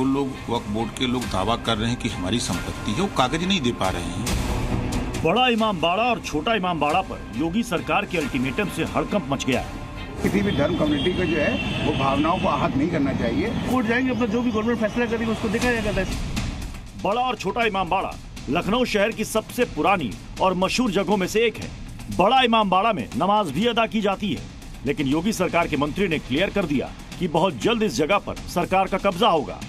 जो लोग वक्फ बोर्ड के लोग दावा कर रहे हैं कि हमारी संपत्ति है, वो कागज नहीं दे पा रहे हैं। बड़ा इमामबाड़ा और छोटा इमामबाड़ा पर योगी सरकार के अल्टीमेटम से हड़कंप मच गया है। किसी भी धर्म कम्युनिटी को जो है वो भावनाओं को आहत नहीं करना चाहिए। कोर्ट जाएंगे, अपना जो भी गवर्नमेंट फैसला करेगी उसको देखा जाएगा। बड़ा और छोटा इमामबाड़ा लखनऊ शहर की सबसे पुरानी और मशहूर जगहों में से एक है। बड़ा इमामबाड़ा में नमाज भी अदा की जाती है, लेकिन योगी सरकार के मंत्री ने क्लियर कर दिया कि बहुत जल्द इस जगह पर सरकार का कब्जा होगा,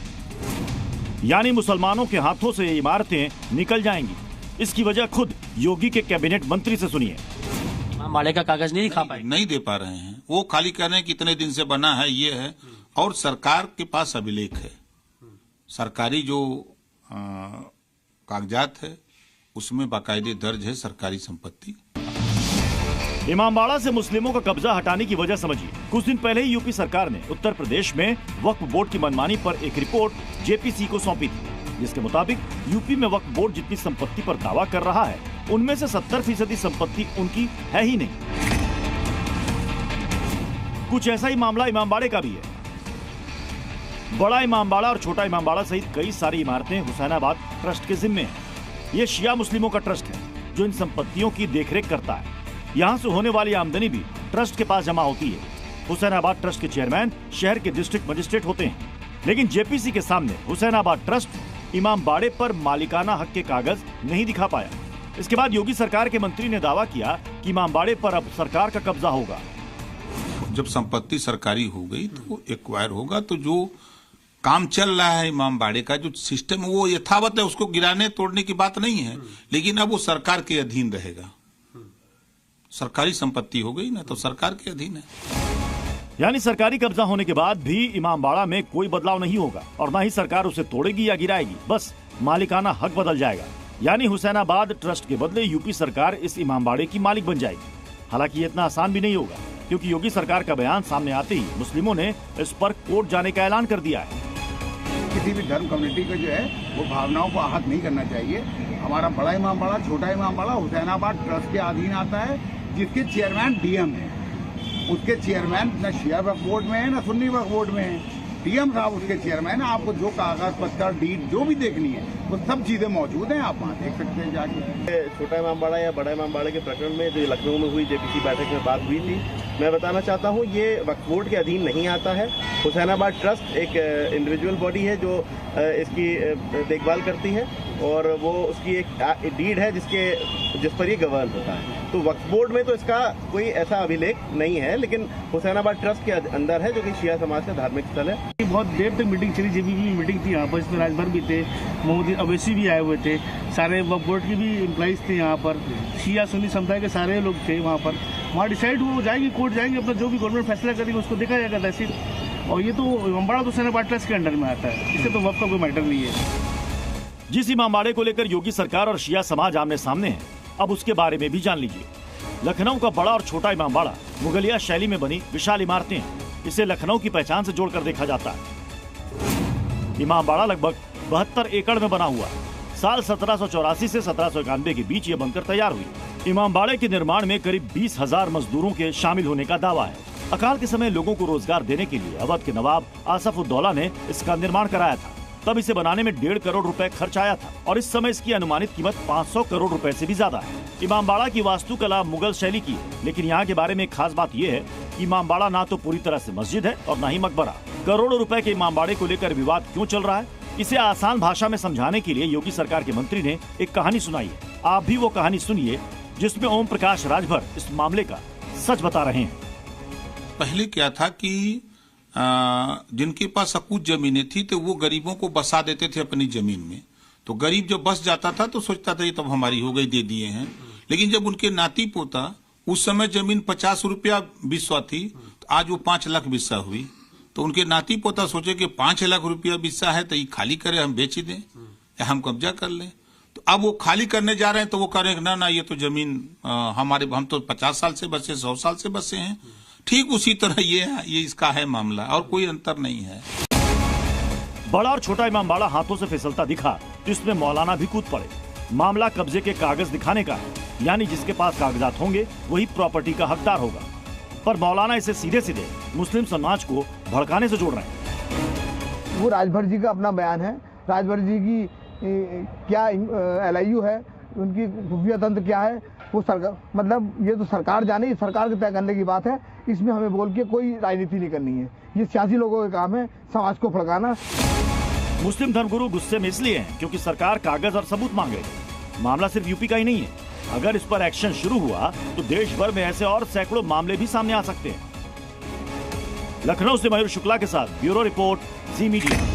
यानी मुसलमानों के हाथों से ये इमारतें निकल जाएंगी। इसकी वजह खुद योगी के कैबिनेट मंत्री से सुनिए। इमामबाड़े का कागज नहीं दिखा पाए, नहीं दे पा रहे हैं। वो खाली कर रहे हैं कितने दिन से बना है, ये है। और सरकार के पास अभिलेख है, सरकारी जो कागजात है उसमें बाकायदे दर्ज है सरकारी संपत्ति। इमामबाड़ा से मुस्लिमों का कब्जा हटाने की वजह समझिए। कुछ दिन पहले ही यूपी सरकार ने उत्तर प्रदेश में वक्फ बोर्ड की मनमानी पर एक रिपोर्ट जेपीसी को सौंपी थी, जिसके मुताबिक यूपी में वक्फ बोर्ड जितनी संपत्ति पर दावा कर रहा है, उनमें से 70% संपत्ति उनकी है ही नहीं। कुछ ऐसा ही मामला इमामबाड़े का भी है। बड़ा इमामबाड़ा और छोटा इमामबाड़ा सहित कई सारी इमारतें हुसैनाबाद ट्रस्ट के जिम्मे हैं। ये शिया मुस्लिमों का ट्रस्ट है जो इन संपत्तियों की देखरेख करता है। यहाँ से होने वाली आमदनी भी ट्रस्ट के पास जमा होती है। हुसैनाबाद ट्रस्ट के चेयरमैन शहर के डिस्ट्रिक्ट मजिस्ट्रेट होते हैं, लेकिन जेपीसी के सामने हुसैनाबाद ट्रस्ट इमामबाड़े पर मालिकाना हक के कागज नहीं दिखा पाया। इसके बाद योगी सरकार के मंत्री ने दावा किया कि इमामबाड़े पर अब सरकार का कब्जा होगा। जब संपत्ति सरकारी हो गई तो वो एक्वायर होगा, तो जो काम चल रहा है इमामबाड़े का जो सिस्टम वो यथावत है, उसको गिराने तोड़ने की बात नहीं है, लेकिन अब वो सरकार के अधीन रहेगा। सरकारी संपत्ति हो गई ना, तो सरकार के अधीन है। यानी सरकारी कब्जा होने के बाद भी इमामबाड़ा में कोई बदलाव नहीं होगा और ना ही सरकार उसे तोड़ेगी या गिराएगी, बस मालिकाना हक बदल जाएगा। यानी हुसैनाबाद ट्रस्ट के बदले यूपी सरकार इस इमामबाड़े की मालिक बन जाएगी। हालांकि ये इतना आसान भी नहीं होगा, क्योंकि योगी सरकार का बयान सामने आते ही मुस्लिमों ने इस पर कोर्ट जाने का ऐलान कर दिया है। किसी भी धर्म कम्युनिटी को जो है वो भावनाओं को आहत नहीं करना चाहिए। हमारा बड़ा इमामबाड़ा, छोटा इमामबाड़ा हुसैनाबाद ट्रस्ट के अधीन आता है, जिसके चेयरमैन डीएम है। उसके चेयरमैन न शिया वक्फ बोर्ड में है न सुन्नी वक्फ बोर्ड में है। डीएम साहब उसके चेयरमैन है। आपको जो कागज पत्तर डीड जो भी देखनी है वो सब चीजें मौजूद हैं, आप वहाँ देख सकते हैं जाके। छोटा इमामबाड़ा या बड़ा इमामबाड़े के प्रकरण में जो लखनऊ में हुई जेपीसी बैठक में बात हुई थी, मैं बताना चाहता हूँ ये वक्फ बोर्ड के अधीन नहीं आता है। हुसैनाबाद ट्रस्ट एक इंडिविजुअल बॉडी है जो इसकी देखभाल करती है और वो उसकी एक डीड है जिस पर ये गवर्न होता है। तो वक्फ बोर्ड में तो इसका कोई ऐसा अभिलेख नहीं है, लेकिन हुसैनाबाद ट्रस्ट के अंदर है, जो कि शिया समाज का धार्मिक स्थल है। बहुत देर तक मीटिंग चली, जेपीसी की मीटिंग थी यहाँ पर, इसमें राजभर भी थे, मोहम्मद अवैसी भी आए हुए थे, सारे वक्फ बोर्ड के भी एम्प्लॉइज थे यहाँ पर, शिया सुन्नी समुदाय के सारे लोग थे वहाँ पर। वहाँ डिसाइड हो जाएगी, कोर्ट जाएंगे, अपना जो भी गवर्नमेंट फैसला करेगी उसको देखा जाएगा तहसील। और ये तो इमामबाड़ा तो हुसैनाबाद ट्रस्ट के अंडर में आता है, इससे तो वक्फ का कोई मैटर नहीं है। जिस इमामबाड़े को लेकर योगी सरकार और शिया समाज आमने सामने है, अब उसके बारे में भी जान लीजिए। लखनऊ का बड़ा और छोटा इमामबाड़ा मुगलिया शैली में बनी विशाल इमारतें हैं। इसे लखनऊ की पहचान से जोड़कर देखा जाता है। इमामबाड़ा लगभग 72 एकड़ में बना हुआ है। साल 1784 से 1791 के बीच ये बनकर तैयार हुई। इमामबाड़े के निर्माण में करीब 20,000 मजदूरों के शामिल होने का दावा है। अकाल के समय लोगों को रोजगार देने के लिए अवध के नवाब आसफ-उद-दौला ने इसका निर्माण कराया था। तब इसे बनाने में 1.5 करोड़ रुपए खर्च आया था और इस समय इसकी अनुमानित कीमत 500 करोड़ रुपए से भी ज्यादा है। इमामबाड़ा की वास्तुकला मुगल शैली की है, लेकिन यहाँ के बारे में एक खास बात यह है कि इमामबाड़ा ना तो पूरी तरह से मस्जिद है और न ही मकबरा। करोड़ों रुपए के इमामबाड़े को लेकर विवाद क्यों चल रहा है, इसे आसान भाषा में समझाने के लिए योगी सरकार के मंत्री ने एक कहानी सुनाई है। आप भी वो कहानी सुनिए जिसमें ओम प्रकाश राजभर इस मामले का सच बता रहे हैं। पहले क्या था कि जिनके पास कुछ जमीनें थी तो वो गरीबों को बसा देते थे अपनी जमीन में। तो गरीब जब बस जाता था तो सोचता था ये तब हमारी हो गई, दे दिए हैं। लेकिन जब उनके नाती पोता, उस समय जमीन 50 रुपया बिस्सा थी, तो आज वो 5 लाख बिस्सा हुई। तो उनके नाती पोता सोचे कि 5 लाख रुपया बिस्सा है तो ये खाली करे, हम बेच दें या हम कब्जा कर लें। तो अब वो खाली करने जा रहे हैं तो वो कह रहे हैं ना ये तो जमीन हमारे, हम तो 50 साल से बसे, 100 साल से बसे हैं। ठीक उसी तरह ये इसका है मामला, और कोई अंतर नहीं है। बड़ा और छोटा इमामबाड़ा हाथों से फिसलता दिखा तो इसमें मौलाना भी कूद पड़े। मामला कब्जे के कागज दिखाने का है, यानी जिसके पास कागजात होंगे वही प्रॉपर्टी का हकदार होगा। पर मौलाना इसे सीधे सीधे मुस्लिम समाज को भड़काने से जोड़ रहे हैं। वो राजभर जी का अपना बयान है। राजभर जी की क्या LIU है, उनकी खुफिया तंत्र क्या है, वो सरकार, मतलब ये तो सरकार जाने, ये सरकार के तय करने की बात है। इसमें हमें बोल के कोई राजनीति नहीं करनी है। ये सियासी लोगों का काम है समाज को भड़काना। मुस्लिम धर्मगुरु गुस्से में इसलिए हैं क्योंकि सरकार कागज और सबूत मांग रही है। मामला सिर्फ यूपी का ही नहीं है। अगर इस पर एक्शन शुरू हुआ तो देश भर में ऐसे और सैकड़ों मामले भी सामने आ सकते हैं। लखनऊ से मयूर शुक्ला के साथ ब्यूरो रिपोर्ट, जी मीडिया।